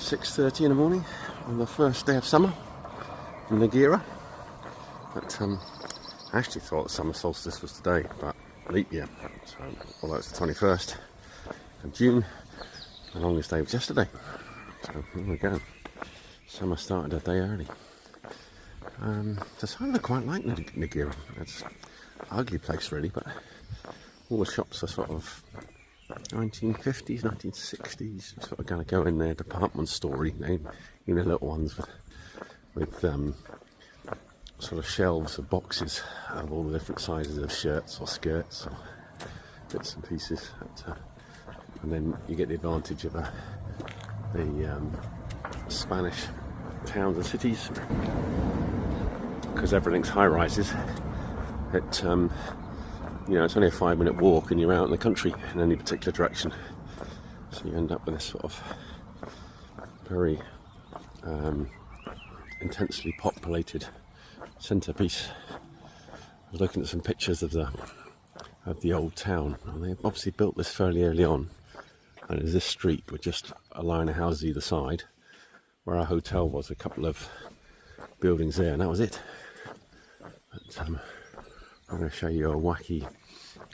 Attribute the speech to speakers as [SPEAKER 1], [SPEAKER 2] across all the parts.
[SPEAKER 1] 6:30 in the morning on the first day of summer in Nagreira. But I actually thought the summer solstice was today, but leap year. So although it's the 21st of June, the longest day was yesterday. So here we go. Summer started a day early. Decided I quite like Nagreira. It's an ugly place really, but all the shops are sort of 1950s, 1960s, sort of going to go in there, department store, you know, little ones with sort of shelves of boxes of all the different sizes of shirts or skirts or bits and pieces. And then you get the advantage of the Spanish towns and cities, because everything's high rises. You know, it's only a 5-minute walk and you're out in the country in any particular direction. So you end up with this sort of very intensely populated centrepiece. I was looking at some pictures of the old town, and they obviously built this fairly early on. And there's this street with just a line of houses either side, where our hotel was, a couple of buildings there, and that was it. But, I'm going to show you a wacky.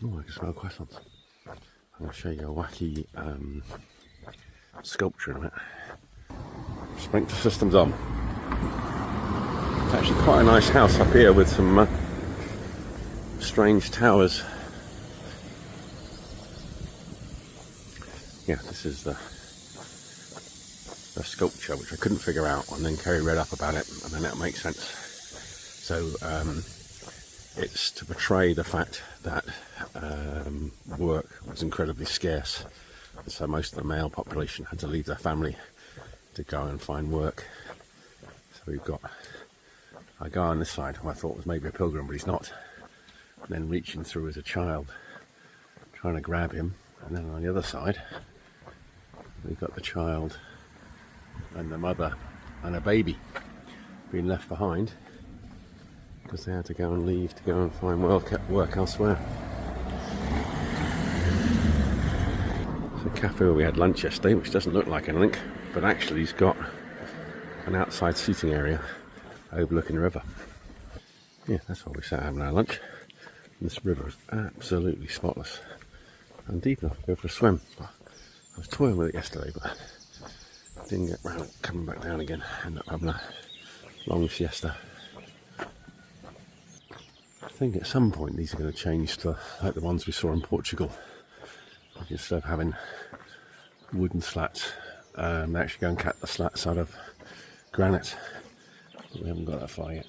[SPEAKER 1] Oh, I can smell croissants. I'm going to show you a wacky sculpture in a minute. Sprinkler system's on. It's actually quite a nice house up here with some strange towers. Yeah, this is the sculpture, which I couldn't figure out, and then Kerry read up about it, and then that makes sense. So it's to portray the fact that work was incredibly scarce, and so most of the male population had to leave their family to go and find work. So we've got a guy on this side who I thought was maybe a pilgrim, but he's not, and then reaching through as a child trying to grab him, and then on the other side we've got the child and the mother and a baby being left behind because they had to go and leave to go and find work elsewhere. It's a cafe where we had lunch yesterday, which doesn't look like anything, but actually it's got an outside seating area overlooking the river. Yeah, that's where we sat having our lunch. And this river is absolutely spotless and deep enough to go for a swim. I was toying with it yesterday, but didn't get round coming back down again. Ended up having a long siesta. I think at some point these are going to change to like the ones we saw in Portugal. Like instead of having wooden slats, they actually go and cut the slats out of granite. But we haven't got that far yet.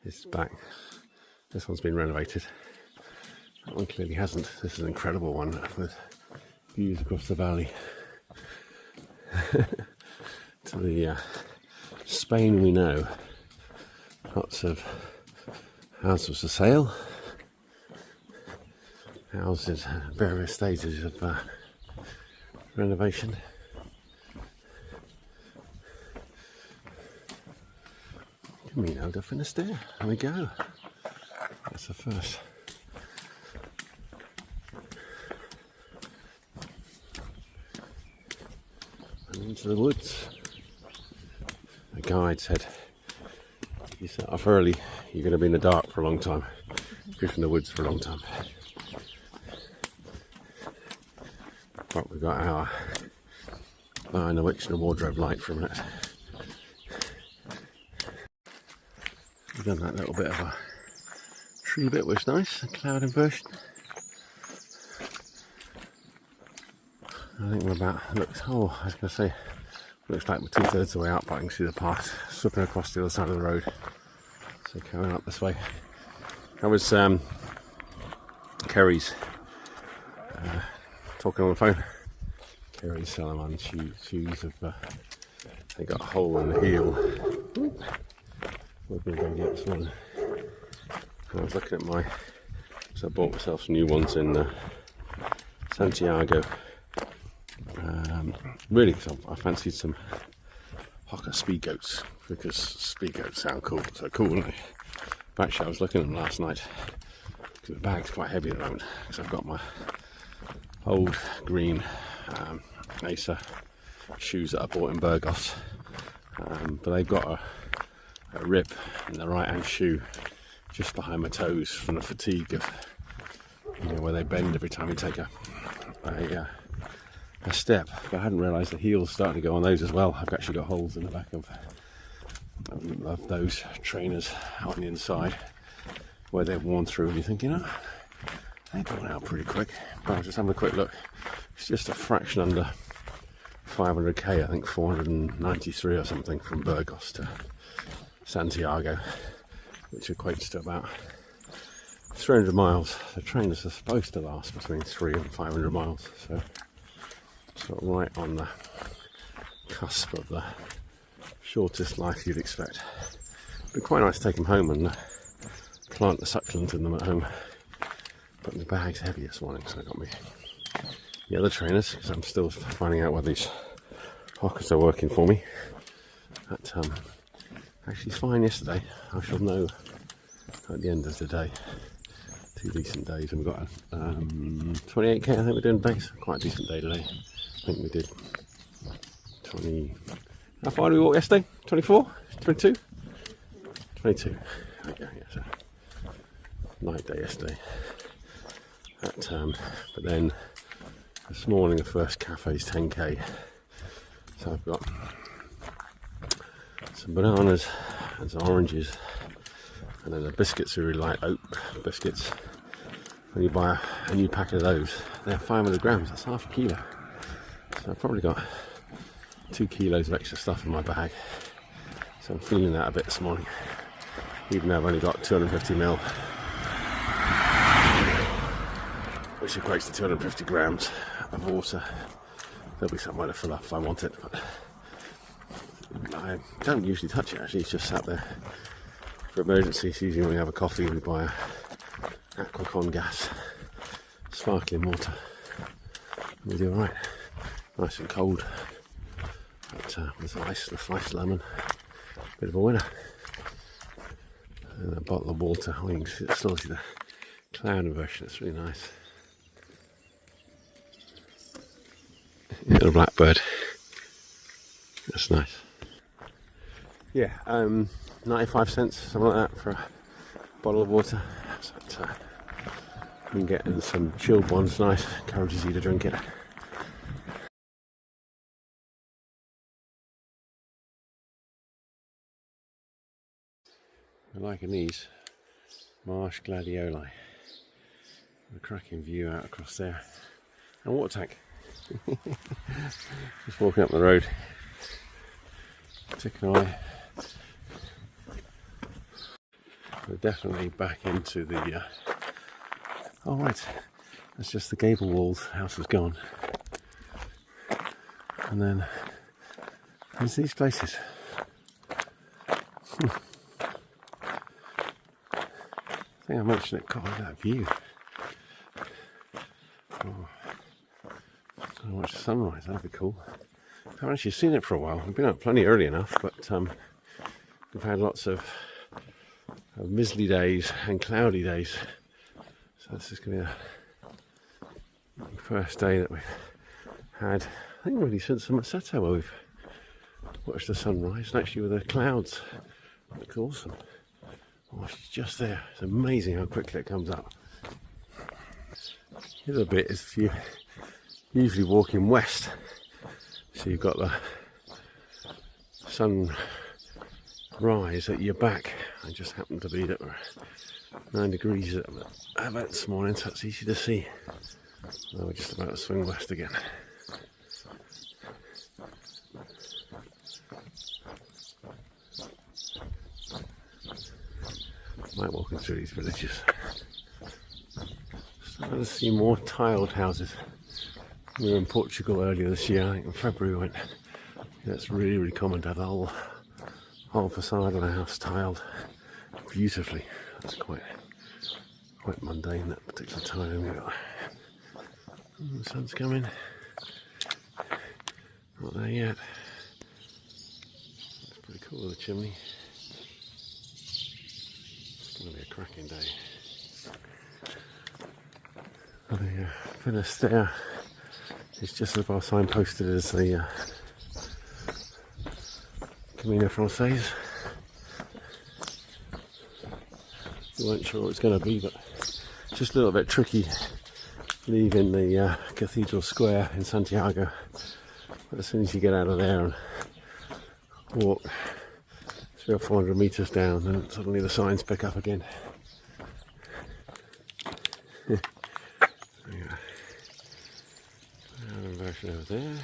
[SPEAKER 1] This is back. This one's been renovated. That one clearly hasn't. This is an incredible one with views across the valley to the Spain we know. Lots of houses for sale, houses at various stages of renovation. Camino de Fisterra. There we go. That's the first. And into the woods. The guide said, if you set off early, you're going to be in the dark for a long time. You're in the woods for a long time. But we've got our eye on the witch and the wardrobe light for a minute. We've done that little bit of a tree bit, which is nice, a cloud inversion. I think we're about, I was going to say, looks like we're 2/3 of the way out, but I can see the path slipping across the other side of the road. So coming up this way. That was Kerry's talking on the phone. Kerry's selling on shoes of, they got a hole in the heel. We're going to go get this one. I was looking at so I bought myself some new ones in Santiago. Really, because I fancied some Hocker speed goats, because speed goats sound cool, so cool, aren't they? But actually I was looking at them last night, because the bag's quite heavy at the moment, because I've got my old green Acer shoes that I bought in Burgos, but they've got a rip in the right hand shoe just behind my toes from the fatigue of, you know, where they bend every time you take a step. But I hadn't realised the heel's starting to go on those as well. I've actually got holes in the back of those trainers on the inside where they've worn through, and you think, you know, they've worn out pretty quick. But I was just having a quick look. It's just a fraction under 500k, I think 493 or something from Burgos to Santiago, which equates to about 300 miles. The trainers are supposed to last between 300 and 500 miles, so sort of right on the cusp of the shortest life you'd expect. It'd be quite nice to take them home and plant the succulent in them at home, but the bag's heavy this morning, so I got me the other trainers, because I'm still finding out whether these Hockers are working for me. But actually fine yesterday. I shall know at the end of the day. 2 decent days, and we've got 28k, I think we're doing base. Quite a decent day today. I think we did 20. How far did we walk yesterday? 24? 22? 22. Okay, yeah, so night day yesterday. But then this morning the first cafe's 10k. So I've got some bananas and some oranges, and then the biscuits are really light, oat biscuits. When you buy a new packet of those, they're 500 grams, that's half a kilo. So I've probably got 2 kilos of extra stuff in my bag. So I'm feeling that a bit this morning, even though I've only got 250ml, which equates to 250 grams of water. There'll be somewhere to fill up if I want it, but I don't usually touch it actually. It's just sat there for emergencies. Usually when we have a coffee we buy a Aquacon gas sparkling water. We do alright, nice and cold, but with ice and a sliced lemon, bit of a winner. And a bottle of water. Oh, you can still see the cloud version, it's really nice. Little blackbird, that's nice. Yeah, 95 cents, something like that for a bottle of water. So you can get in some chilled ones, nice, encourages you to drink it. I'm liking these marsh gladioli. A cracking view out across there. And a water tank. Just walking up the road, ticking away. We're definitely back into the oh right, that's just the gable walls, house is gone. And then there's these places. I think I mentioned it, God, look at that view. Oh. I watch the sunrise, that'd be cool. I haven't actually seen it for a while. We've been out plenty early enough, but we've had lots of mizzly days and cloudy days. So this is going to be the first day that we've had, I think really since the Masetto, where we've watched the sunrise, and actually with the clouds. Looks awesome. Oh, she's just there. It's amazing how quickly it comes up. The other bit is if you usually walking west, so you've got the sun rise at your back. I just happened to be at 9 degrees about this morning, so it's easy to see. Now we're just about to swing west again. Might walking through these villages. Starting to see more tiled houses. We were in Portugal earlier this year, I think in February we went. Yeah, it's really, really common to have the whole facade of the house tiled beautifully. That's quite mundane that particular time. The sun's coming. Not there yet. Pretty cool, the chimney. It's going to be a cracking day. The Fisterra is just as well signposted as the Camino Francais. We weren't sure what it's going to be, but it's just a little bit tricky leaving the Cathedral Square in Santiago. But as soon as you get out of there and walk 300 or 400 meters down, then suddenly the signs pick up again. Version over there.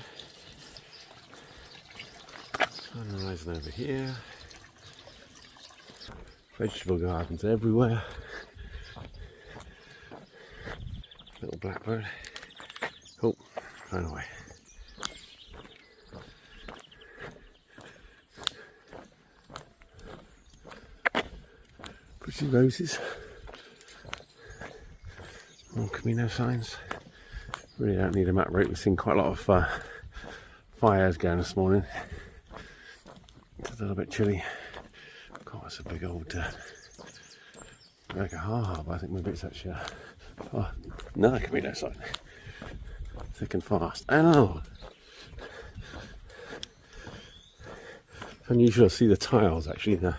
[SPEAKER 1] Sun rising over here. Vegetable gardens everywhere. Little blackbird. Oh, ran away. Pretty roses. More Camino signs. Really don't need a map route. We've seen quite a lot of fires going this morning. It's a little bit chilly. God, that's a big old like a ha-ha, but I think maybe it's actually another Camino sign. Thick and fast. And another one. It's unusual to see the tiles actually in the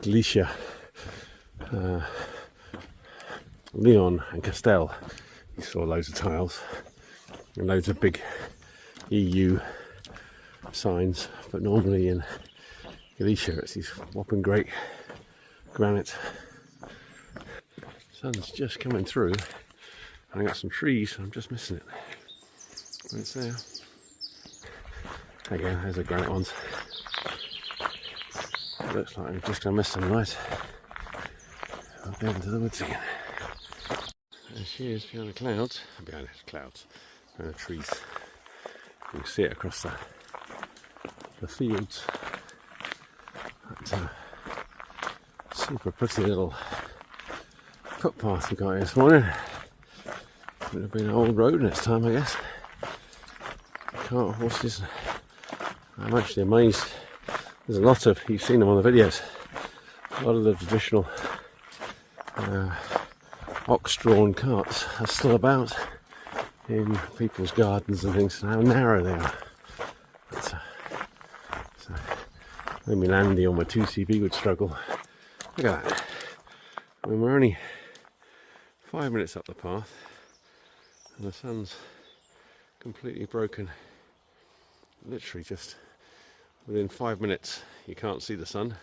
[SPEAKER 1] Galicia, Leon and Castel. You saw loads of tiles and loads of big EU signs, but normally in Galicia it's these whopping great granite. Sun's just coming through and I got some trees, I'm just missing it. But it's there. Again, there's the granite ones. It looks like I'm just going to miss them right. I'll go into the woods again. There she is behind the clouds, behind the trees. You can see it across the fields. That's a super pretty little footpath we got here this morning. Would have been an old road in its time, I guess. Cart horses. I'm actually amazed. There's a lot of, you've seen them on the videos, a lot of the traditional ox-drawn carts are still about in people's gardens and things, and how narrow they are. So maybe Landy on my 2CV would struggle. Look at that. I mean, we're only 5 minutes up the path and the sun's completely broken. Literally just within 5 minutes you can't see the sun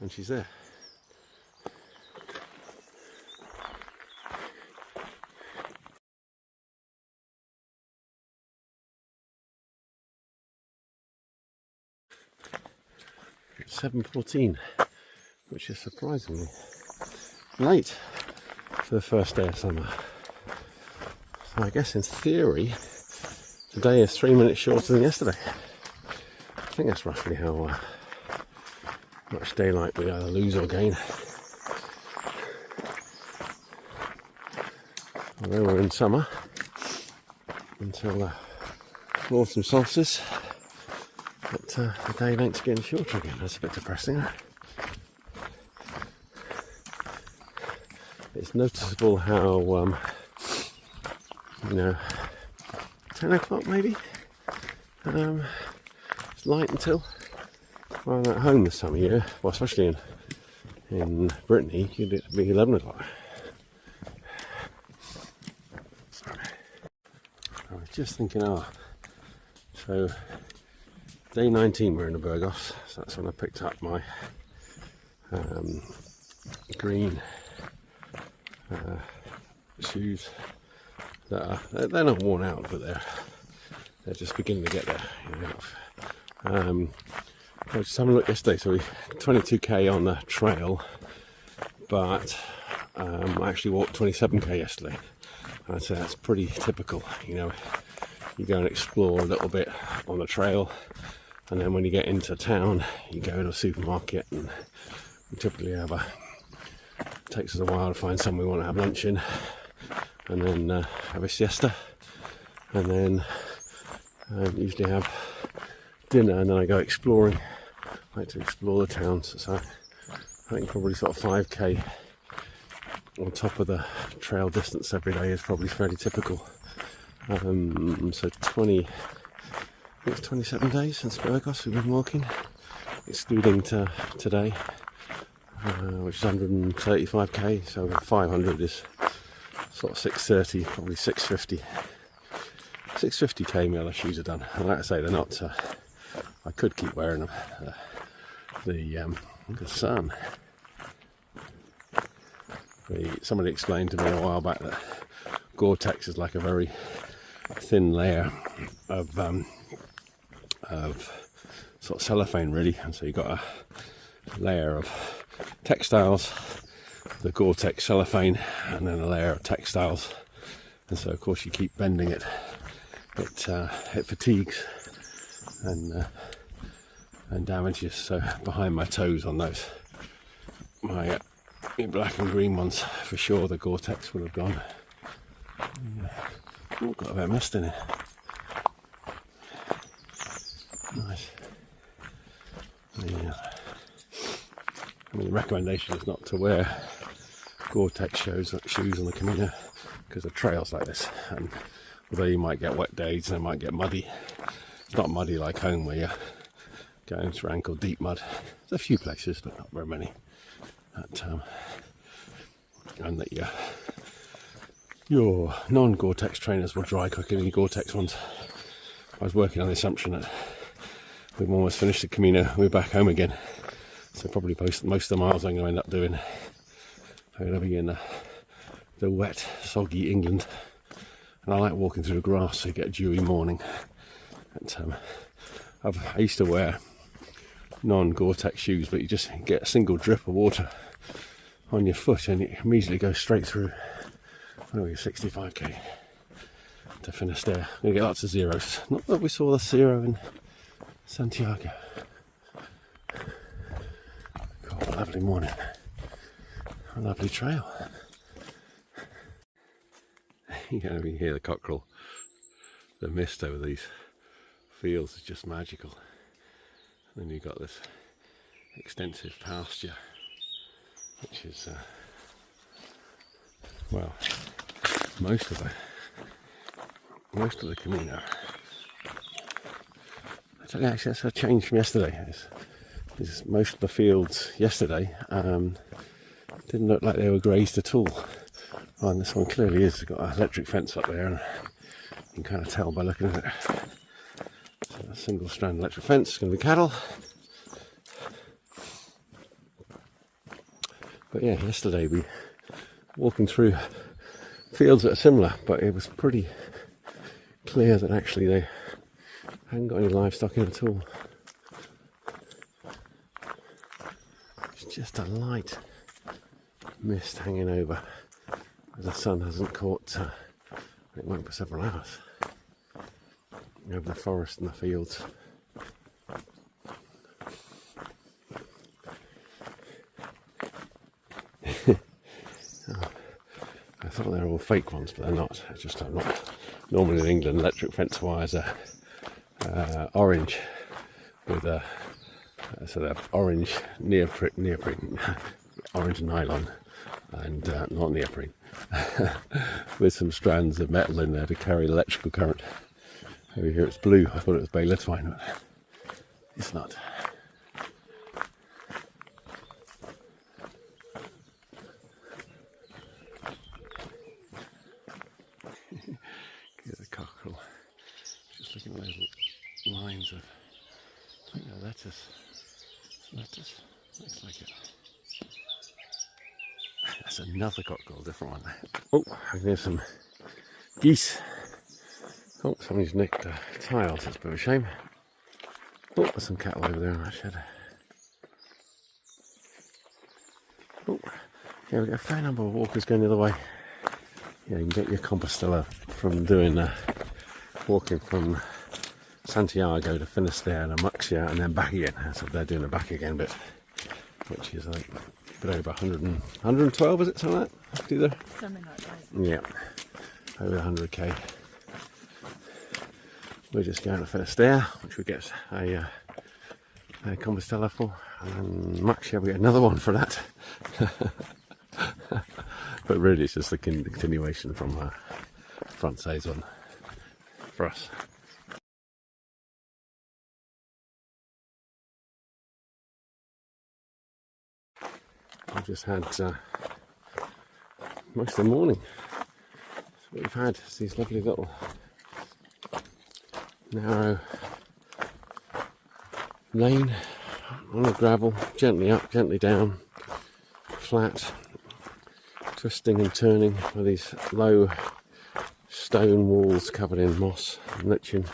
[SPEAKER 1] and she's there. It's 7:14, which is surprisingly late for the first day of summer. So I guess in theory today is 3 minutes shorter than yesterday. I think that's roughly how much daylight we either lose or gain. Although we're in summer until the autumn solstice, but the day length's getting shorter again. That's a bit depressing. It's noticeable how, 10 o'clock maybe, it's light until, well, I'm at home this time of year, well, especially in Brittany, it'd be 11 o'clock. I was just thinking, so day 19 we're in the Burgos, so that's when I picked up my green shoes. They're not worn out, but they're just beginning to get there. I was just having a look yesterday, so we 22k on the trail, but I actually walked 27k yesterday. I'd say that's pretty typical. You go and explore a little bit on the trail, and then when you get into town, you go to a supermarket, and we typically have it takes us a while to find somewhere we want to have lunch in, and then have a siesta, and then usually have dinner, and then I go exploring like to explore the towns. So I think probably sort of 5k on top of the trail distance every day is probably fairly typical. So 20, I think it's 27 days since Burgos we've been walking, excluding today, which is 135k. So 500 is sort of 630, probably 650. 650k my other shoes are done, and like I say, they're not. I could keep wearing them. The sun. Somebody explained to me a while back that Gore-Tex is like a very thin layer of sort of cellophane, really, and so you've got a layer of textiles, the Gore-Tex cellophane, and then a layer of textiles, and so of course you keep bending it. It fatigues and damages. So behind my toes on those, my black and green ones, for sure the Gore-Tex would have gone. Oh, got a bit of mist in it. Nice. The recommendation is not to wear Gore-Tex shoes on the Camino because of trails like this, and although you might get wet days and it might get muddy, it's not muddy like home where you're going through ankle deep mud. There's a few places, but not very many. And that your non-Gore-Tex trainers will dry quicker than your Gore-Tex ones. I was working on the assumption that we've almost finished the Camino, we're back home again. So probably most of the miles I'm going to end up doing, I'm going to be in the wet, soggy England. And I like walking through the grass so you get a dewy morning. And, I used to wear non-Gore-Tex shoes, but you just get a single drip of water on your foot and it immediately goes straight through. I know you're 65k to Fisterra. We're going to get lots of zeros. Not that we saw the zero in Santiago. God, a lovely morning. A lovely trail. You can hear the cockerel. The mist over these fields is just magical. And then you've got this extensive pasture, which is well, most of the Camino. I tell you, actually, that's a change from yesterday. Is most of the fields yesterday didn't look like they were grazed at all. Oh, and this one clearly is. It's got an electric fence up there, and you can kind of tell by looking at it. So a single strand electric fence is going to be cattle. But yeah, yesterday we walking through fields that are similar, but it was pretty clear that actually they hadn't got any livestock in at all. It's just a light mist hanging over. The sun hasn't caught, it won't for several hours, over the forest and the fields. I thought they were all fake ones, but they're not. It's just not. Normally in England, electric fence wires are orange with so they're orange neoprene, orange nylon, and not neoprene, with some strands of metal in there to carry electrical current. Over here it's blue. I thought it was Baylor twine, but it's not. Here's a cockerel. Just looking at those lines of, I think they're lettuce. Lettuce? Looks like it. That's another cockerel, different one. Oh, I can hear some geese. Oh, somebody's nicked tiles, that's a bit of a shame. Oh, there's some cattle over there in that shed. Oh, yeah, we've got a fair number of walkers going the other way. Yeah, you can get your Compostela from doing walking from Santiago to Fisterra and Amuxia and then back again. So they're doing the back again bit, which is like a bit over 112, is it, something like that? Do there?
[SPEAKER 2] Something like that.
[SPEAKER 1] Yeah, over 100k. We're just going to Fisterra, which we get a Compostela for, and actually we get another one for that. But really it's just the continuation from Francaise one for us. I've just had most of the morning. So what we've had is these lovely little narrow lane on the gravel, gently up, gently down, flat, twisting and turning with these low stone walls covered in moss and lichen.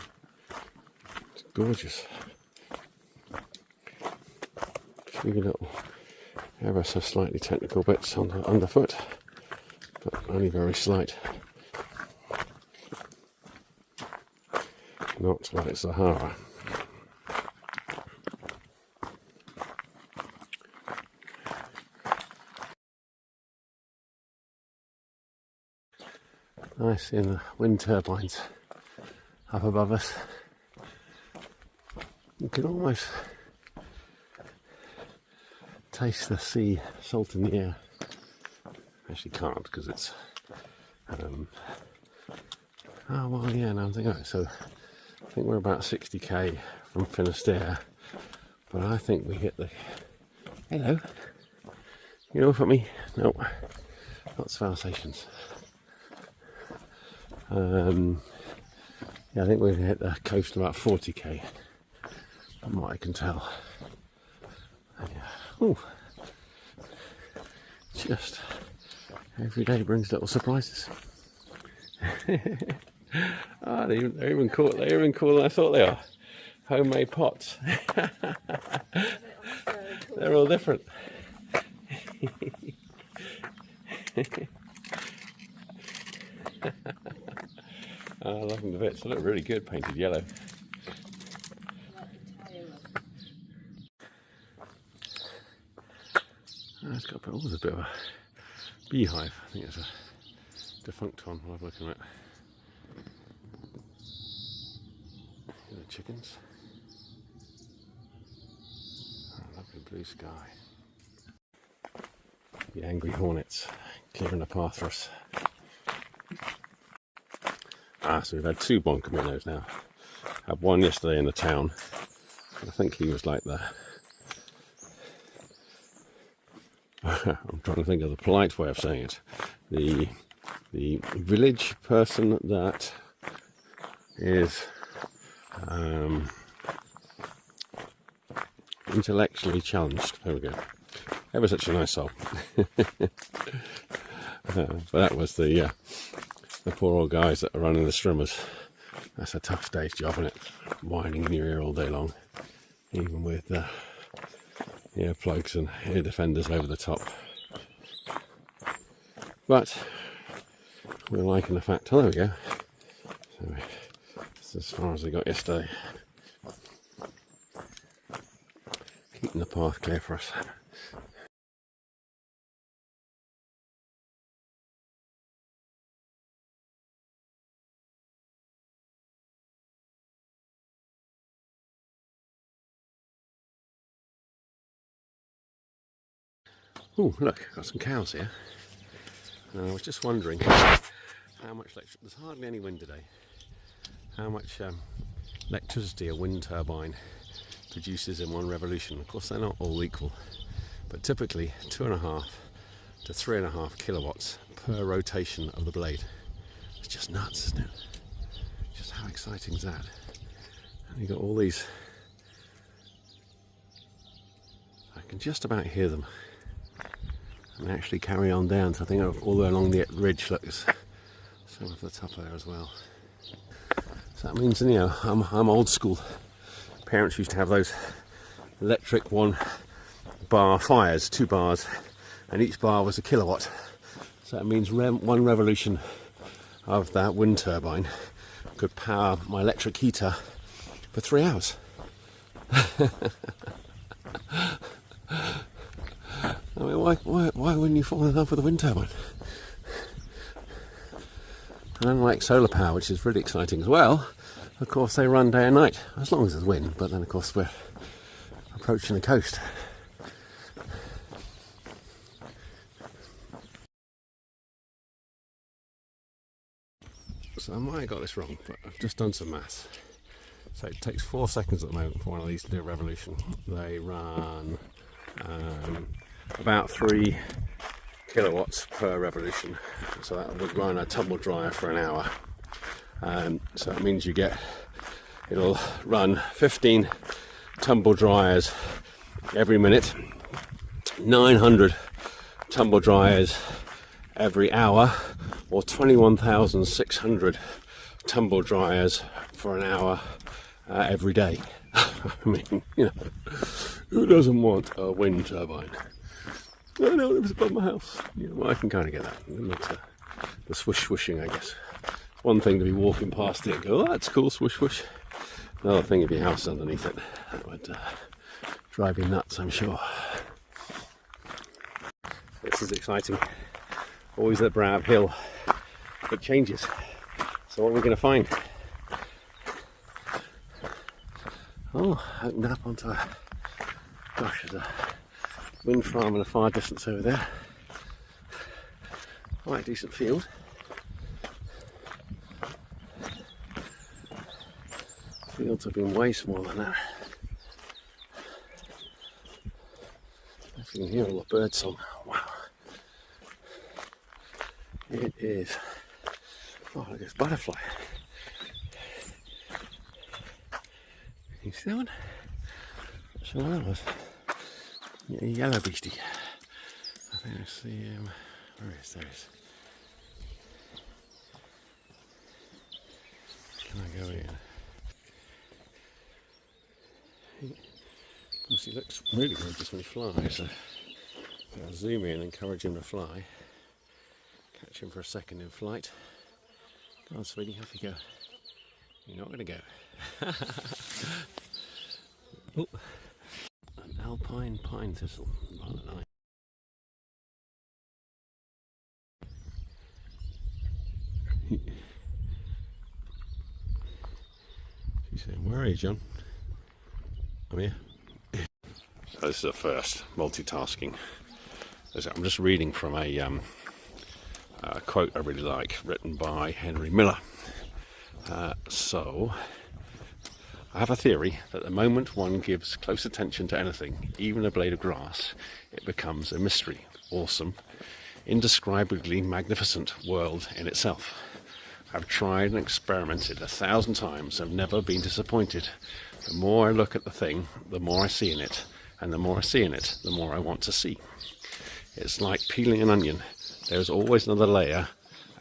[SPEAKER 1] It's gorgeous. A few little ever so slightly technical bits on the underfoot, but only very slight. Not like Sahara. Nice seeing the wind turbines up above us. You can almost taste the sea salt in the air. Actually can't because it's oh well, yeah, now I'm thinking of it. So I think we're about 60k from Fisterra, but I think we hit the hello. You know, for me, no, not Svalsations. Yeah, I think we're going to hit the coast about 40k, from what I can tell. Oh, just every day brings little surprises. Ah, they're even cooler than I thought they are. Homemade pots. They're all different. I love them a bit. They look really good painted yellow. It's got always a bit of a beehive. I think it's a defunct one. I'll have a look at it. The chickens. Oh, lovely blue sky. The angry hornets clearing a path for us. So we've had two bon caminos now. Had one yesterday in the town. I think he was like the I'm trying to think of the polite way of saying it. The village person that is intellectually challenged. There we go. Ever such a nice soul. But that was the poor old guys that are running the strimmers. That's a tough day's job, isn't it? Whining in your ear all day long, even with ear plugs and ear defenders over the top. But we're liking the fact. Oh, there we go. So that's as far as we got yesterday. Keeping the path clear for us. Oh, look, got some cows here. And I was just wondering how much electricity, there's hardly any wind today, how much electricity a wind turbine produces in one revolution. Of course, they're not all equal, but typically 2.5 to 3.5 kilowatts per rotation of the blade. It's just nuts, isn't it? Just how exciting is that? And you've got all these, I can just about hear them. And actually carry on down, so I think all the way along the ridge, look, there's some of the top there as well. So that means, you know, I'm old school. Parents used to have those electric 1-bar fires, 2 bars, and each bar was a kilowatt. So that means one revolution of that wind turbine could power my electric heater for 3 hours. I mean, why wouldn't you fall in love with a wind turbine? And unlike solar power, which is really exciting as well, of course they run day and night, as long as there's wind. But then, of course, we're approaching the coast. So I might have got this wrong, but I've just done some maths. So it takes 4 seconds at the moment for one of these to do a revolution. They run about 3 kilowatts per revolution. So that would run a tumble dryer for an hour. So it means it'll run 15 tumble dryers every minute, 900 tumble dryers every hour, or 21,600 tumble dryers for an hour every day. I mean, who doesn't want a wind turbine? I know it was above my house. Well, I can kind of get that. The swish swishing, I guess. It's one thing to be walking past it and go, oh, that's cool, swish swish. Another thing if your house underneath it. That would drive you nuts, I'm sure. This is exciting. Always at the brow of hill. It changes. So what are we going to find? Oh, opened up onto a... Gosh, there's a wind farm in the far distance over there. Quite a decent field. Fields have been way smaller than that. If you can hear all the bird song. Wow. It is. Oh, look at this butterfly. You see that one? What's the other one? Yeah, yellow beastie. I think I see him. Where is there? Can I go in? Of course, he looks really good just when he flies. So I'll zoom in and encourage him to fly. Catch him for a second in flight. Go on, sweetie, off you go. You're not going to go. Oh, an alpine pine thistle. Rather nice. She's saying, where are you, John? I'm here. So this is the first multitasking. I'm just reading from a quote I really like, written by Henry Miller. So I have a theory that the moment one gives close attention to anything, even a blade of grass, it becomes a mystery, awesome, indescribably magnificent world in itself. I've tried and experimented 1,000 times, I've never been disappointed. The more I look at the thing, the more I see in it, and the more I see in it, the more I want to see. It's like peeling an onion. There's always another layer,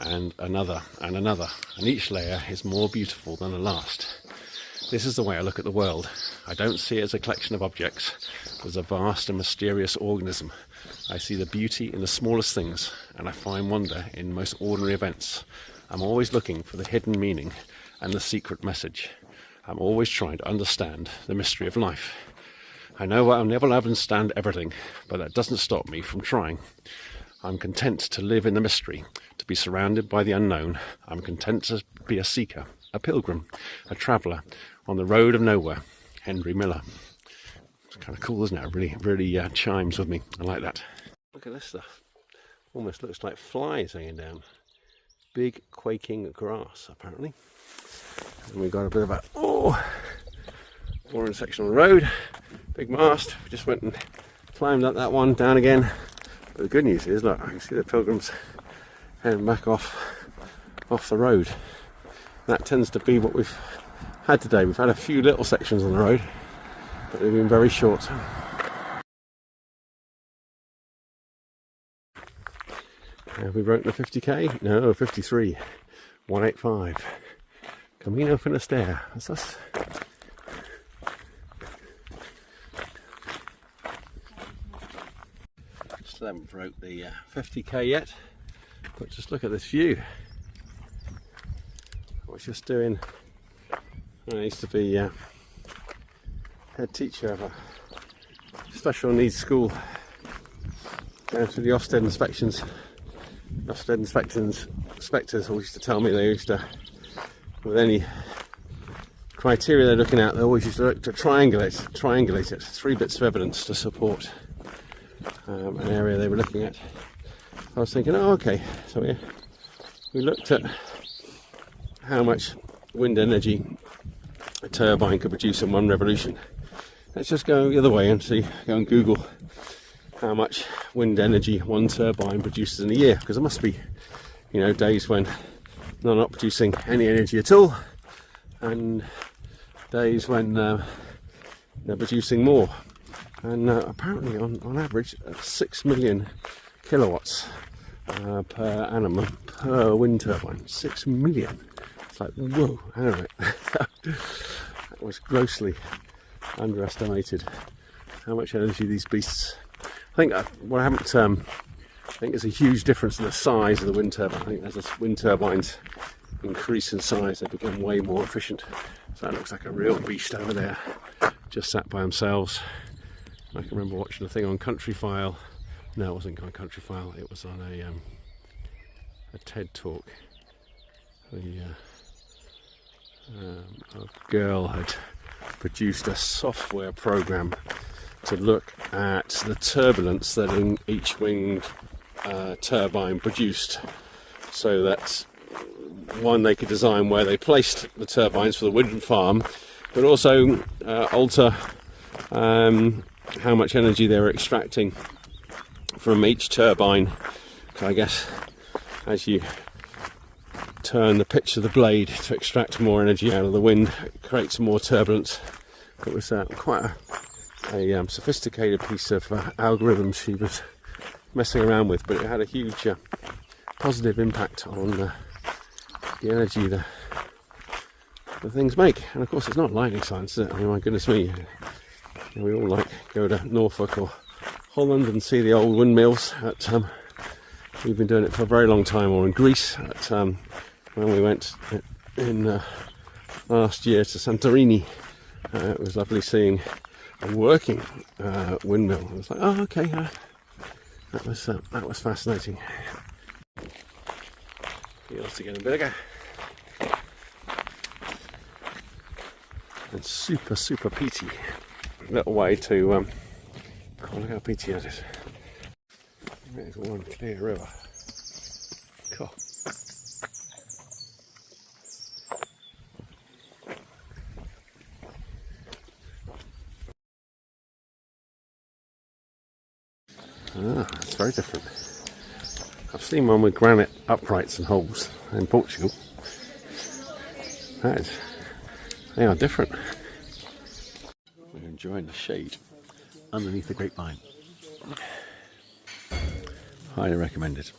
[SPEAKER 1] and another, and another, and each layer is more beautiful than the last. This is the way I look at the world. I don't see it as a collection of objects, as a vast and mysterious organism. I see the beauty in the smallest things, and I find wonder in most ordinary events. I'm always looking for the hidden meaning and the secret message. I'm always trying to understand the mystery of life. I know I'll never understand everything, but that doesn't stop me from trying. I'm content to live in the mystery, to be surrounded by the unknown. I'm content to be a seeker, a pilgrim, a traveller on the road of nowhere. Henry Miller. It's kind of cool, isn't it? It really chimes with me. I like that. Look at this stuff. Almost looks like flies hanging down. Big quaking grass, apparently. And we've got a bit of a boring section on the road. Big mast. We just went and climbed up that one, down again. But the good news is, look, I can see the pilgrims heading back off the road. That tends to be what we've had today. We've had a few little sections on the road, but they've been very short. Have we broken the 50k? No, 53. 185. Camino Fisterra. That's us. Still haven't broke the 50k yet, but just look at this view. I was just doing, I used to be head teacher of a special needs school, going through the Ofsted inspections. Ofsted inspectors always used to tell me they used to, with any criteria they're looking at, they always used to look to triangulate it. 3 bits of evidence to support an area they were looking at. I was thinking, oh, okay, so we looked at how much wind energy a turbine could produce in one revolution. Let's just go the other way and go and Google how much wind energy one turbine produces in a year, because there must be, you know, days when they're not producing any energy at all, and days when they're producing more. And apparently on average 6 million kilowatts per annum per wind turbine. 6 million. It's like, whoa, hang on a minute. That was grossly underestimated how much energy these beasts. I think what I haven't I think there's a huge difference in the size of the wind turbine. I think as the wind turbines increase in size, they become way more efficient. So that looks like a real beast over there, just sat by themselves. I can remember watching a thing on Countryfile. No, it wasn't on Countryfile. It was on a TED talk. A girl had produced a software program to look at the turbulence that each winged turbine produced, so that one, they could design where they placed the turbines for the wind farm, but also alter how much energy they were extracting from each turbine. So I guess as you turn the pitch of the blade to extract more energy out of the wind, it creates more turbulence. It was quite a sophisticated piece of algorithm she was messing around with, but it had a huge positive impact on the energy the things make. And of course it's not lightning science, is it? I mean, my goodness me, we all go to Norfolk or Holland and see the old windmills. We've been doing it for a very long time, or in Greece when we went in last year to Santorini. It was lovely seeing a working windmill. I was like, oh, okay, that was fascinating. Fields are getting bigger and super peaty. Little way to oh, look how peaty that is. There's one clear river. Cool. It's very different. I've seen one with granite uprights and holes in Portugal. They are different. We're enjoying the shade underneath the grapevine. Highly recommended.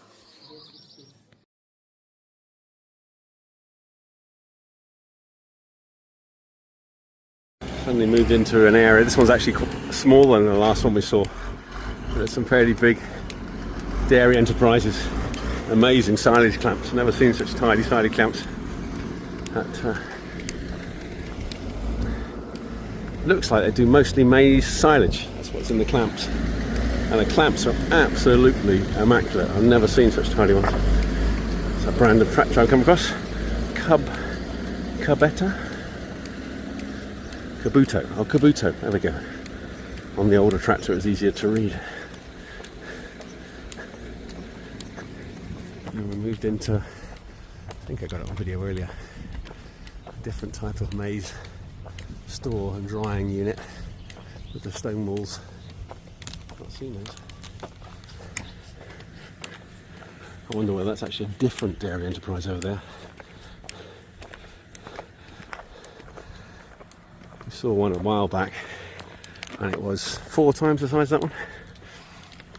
[SPEAKER 1] Suddenly moved into an area. This one's actually smaller than the last one we saw. There's some fairly big dairy enterprises. Amazing silage clamps. Never seen such tidy silage clamps. That looks like they do mostly maize silage. That's what's in the clamps. And the clamps are absolutely immaculate. I've never seen such tidy ones. It's a brand of tractor I've come across. Cabuto. Oh, Cabuto. There we go. On the older tractor, it was easier to read. And we moved into, I think I got it on video earlier, a different type of maize store and drying unit with the stone walls. Not seen those. I wonder whether that's actually a different dairy enterprise over there. We saw one a while back and it was 4 times the size of that one.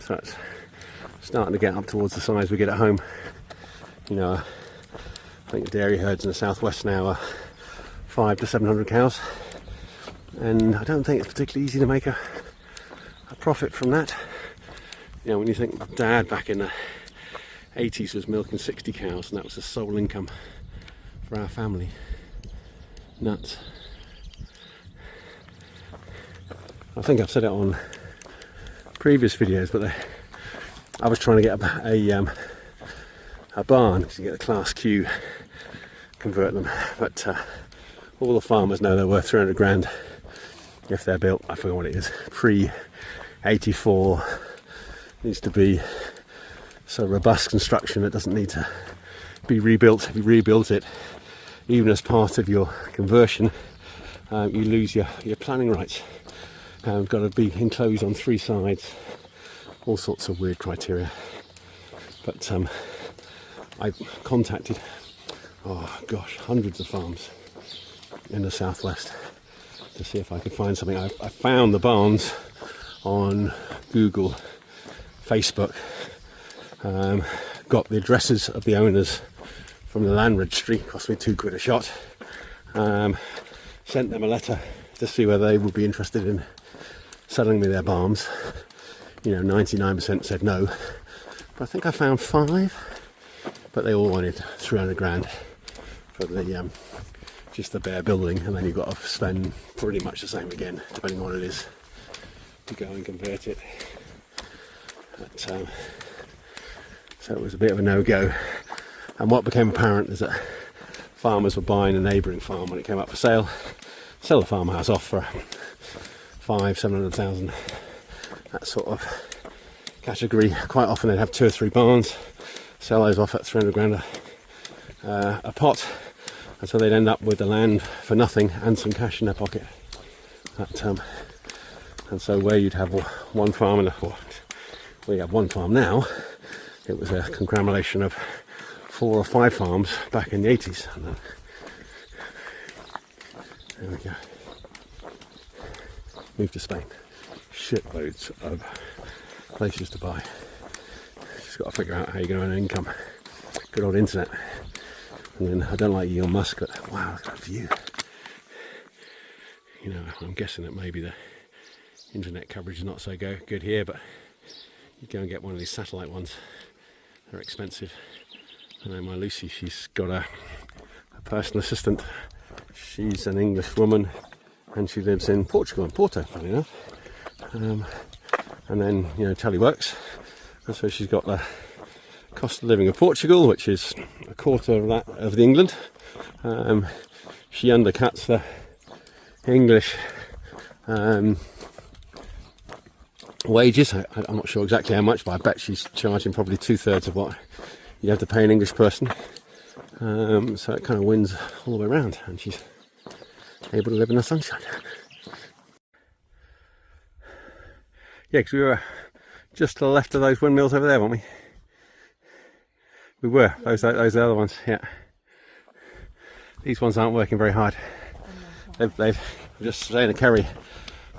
[SPEAKER 1] So it's starting to get up towards the size we get at home. You know, I think dairy herds in the southwest now are 500 to 700 cows, and I don't think it's particularly easy to make a profit from that. You know, when you think Dad back in the 80s was milking 60 cows and that was the sole income for our family. Nuts. I think I've said it on previous videos, but I was trying to get a barn, because you get the Class Q, convert them, but all the farmers know they're worth 300 grand if they're built, I forget what it is, pre-84. Needs to be so robust construction, it doesn't need to be rebuilt. If you rebuild it, even as part of your conversion, you lose your planning rights. Got to be enclosed on 3 sides, all sorts of weird criteria. But I contacted, oh gosh, hundreds of farms in the southwest to see if I could find something. I found the barns on Google, Facebook, got the addresses of the owners from the land registry, cost me £2 a shot, sent them a letter to see whether they would be interested in selling me their barns. 99% said no, but I think I found 5, but they all wanted 300 grand for the just the bare building, and then you've got to spend pretty much the same again, depending on what it is, to go and convert it. But, so it was a bit of a no-go. And what became apparent is that farmers were buying a neighbouring farm when it came up for sale, sell the farmhouse off for 500,000-700,000, that sort of category. Quite often they'd have 2 or 3 barns, sell those off at 300 grand a pot, and so they'd end up with the land for nothing and some cash in their pocket. And so where you'd have one farm where you have one farm now, it was a conglomeration of 4 or 5 farms back in the 80s. And then, there we go. Moved to Spain. Shitloads of places to buy. Just got to figure out how you're going to earn income. Good old internet. And then I don't like Elon Musk, but wow, look at that view. I'm guessing that maybe the internet coverage is not so good here, but you go and get one of these satellite ones. They're expensive. I know my Lucy, she's got a personal assistant. She's an English woman and she lives in Portugal, in Porto, funny enough. And then, Telly works. And so she's got the cost of living of Portugal, which is a quarter of that of the England. She undercuts the English wages. I'm not sure exactly how much, but I bet she's charging probably 2/3 of what you have to pay an English person. So it kind of wins all the way around, and she's able to live in the sunshine. Yeah, because we were just to the left of those windmills over there, weren't we? We were. Those are the other ones. Yeah. These ones aren't working very hard. They've just saying to Kerry,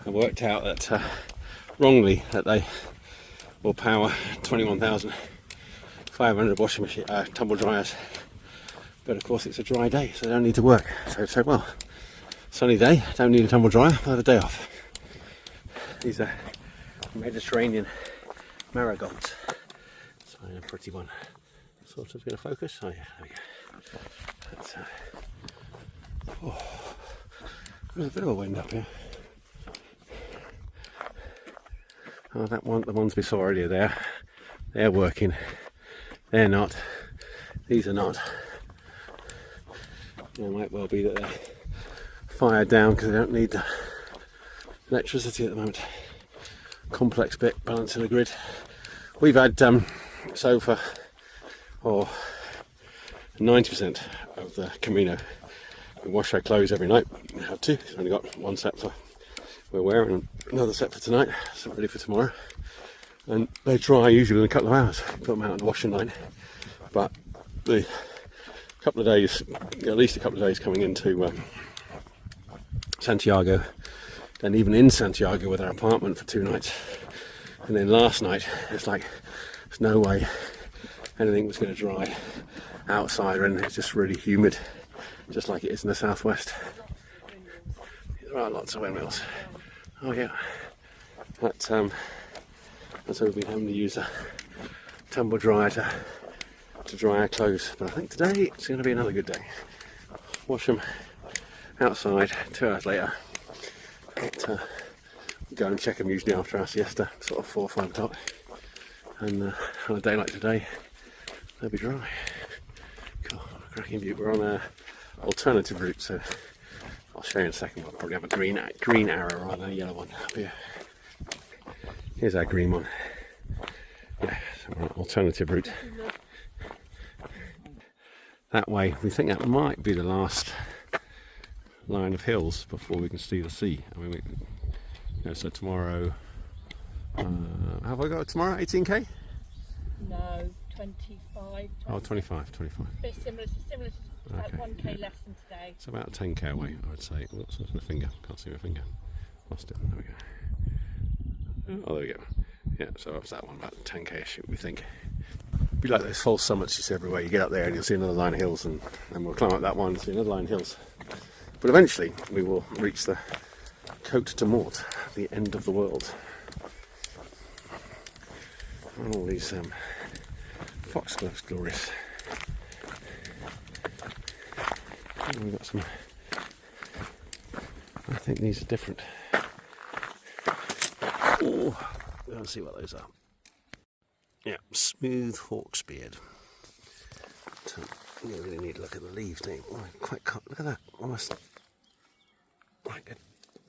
[SPEAKER 1] I worked out that wrongly that they will power 21,500 washing machine tumble dryers, but of course it's a dry day, so they don't need to work. So well, sunny day, don't need a tumble dryer, I'll have a day off. These are Mediterranean marigolds. So a pretty one. Sort of going to focus. Oh yeah, there we go. That's there's a bit of a wind up here. Oh, the ones we saw earlier there, they're working. They're not. These are not. It might well be that they're fired down because they don't need the electricity at the moment. Complex bit, balancing the grid. We've had so for 90% of the Camino. We wash our clothes every night. We have to. We've only got one set for we're wearing, another set for tonight, so ready for tomorrow. And they dry usually in a couple of hours. Put them out on the washing line. But the couple of days, at least a couple of days coming into Santiago, then even in Santiago with our apartment for 2 nights, and then last night it's like there's no way anything was going to dry outside, and it's just really humid, just like it is in the southwest. There are lots of windmills. Oh yeah, and so we've been having to use a tumble dryer to dry our clothes, but I think today it's going to be another good day. Wash them outside 2 hours later, but go and check them usually after our siesta, sort of 4 or 5 o'clock, and on a day like today they'll be dry. Cool, cracking view. We're on a alternative route, so show you in a second. We'll probably have a green arrow rather than a yellow one up here. Here's our green one. Yeah, so we're on an alternative route. That way, we think that might be the last line of hills before we can see the sea. I mean, so tomorrow, have I got tomorrow 18k?
[SPEAKER 2] No, 25.
[SPEAKER 1] Oh, 25.
[SPEAKER 2] Bit similar to about 1k less than today.
[SPEAKER 1] It's about 10k away, I would say. What's my finger? Can't see my finger. Lost it. There we go. Oh, there we go. Yeah, so that's that one, about 10k-ish, we think. Be like those false summits you see everywhere. You get up there and you'll see another line of hills, and we'll climb up that one and see another line of hills. But eventually we will reach the Côte de Mort, the end of the world. And all these foxgloves, glorious. And we've got some, I think these are different. Oh, let's see what those are. Yeah, smooth hawksbeard. So you really need to look at the leaves, don't you? Oh, quite cut. Look at that, almost like a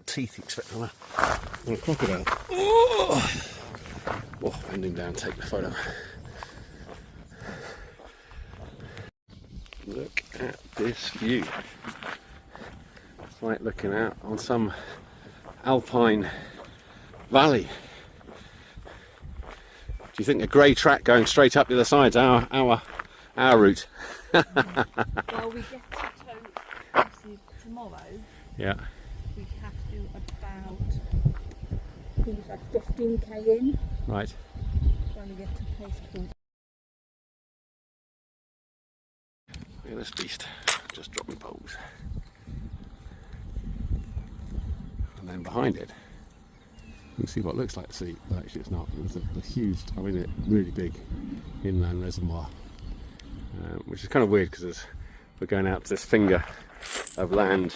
[SPEAKER 1] teeth you expect on a crocodile. Oh, bending down, take the photo. Look at this view. It's like looking out on some alpine valley. Do you think a grey track going straight up the other side's our route?
[SPEAKER 2] Well, we get to tomorrow.
[SPEAKER 1] Yeah.
[SPEAKER 2] We have to do about, I think it's like 15k in.
[SPEAKER 1] Right.
[SPEAKER 2] When we get to a place called.
[SPEAKER 1] Look at this beast, just dropping poles. And then behind it, you can see what looks like the sea, but actually it's not. There's a huge, I mean, a really big inland reservoir, which is kind of weird because we're going out to this finger of land,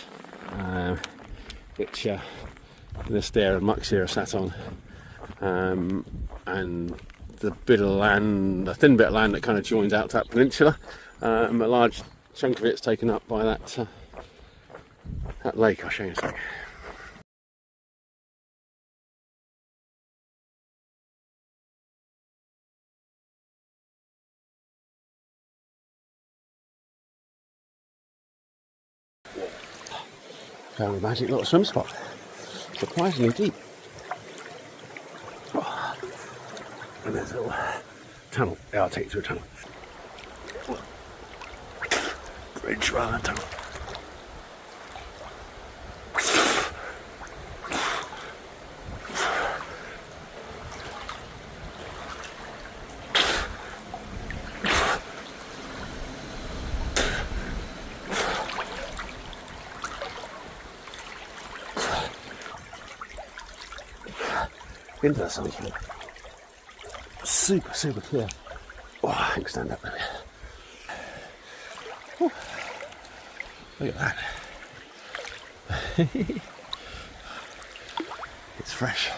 [SPEAKER 1] which this there and Muxia sat on, and the bit of land, the thin bit of land that kind of joins out to that peninsula, a large chunk of it's taken up by that lake. I'll show you in a second. Found a magic little swim spot, surprisingly deep. Oh. And there's a little tunnel. Yeah, I'll take you through a tunnel. Bridge rather than tunnel. Into the sunshine. Super clear. Oh, I can stand up maybe. Oh, look at that. It's fresh.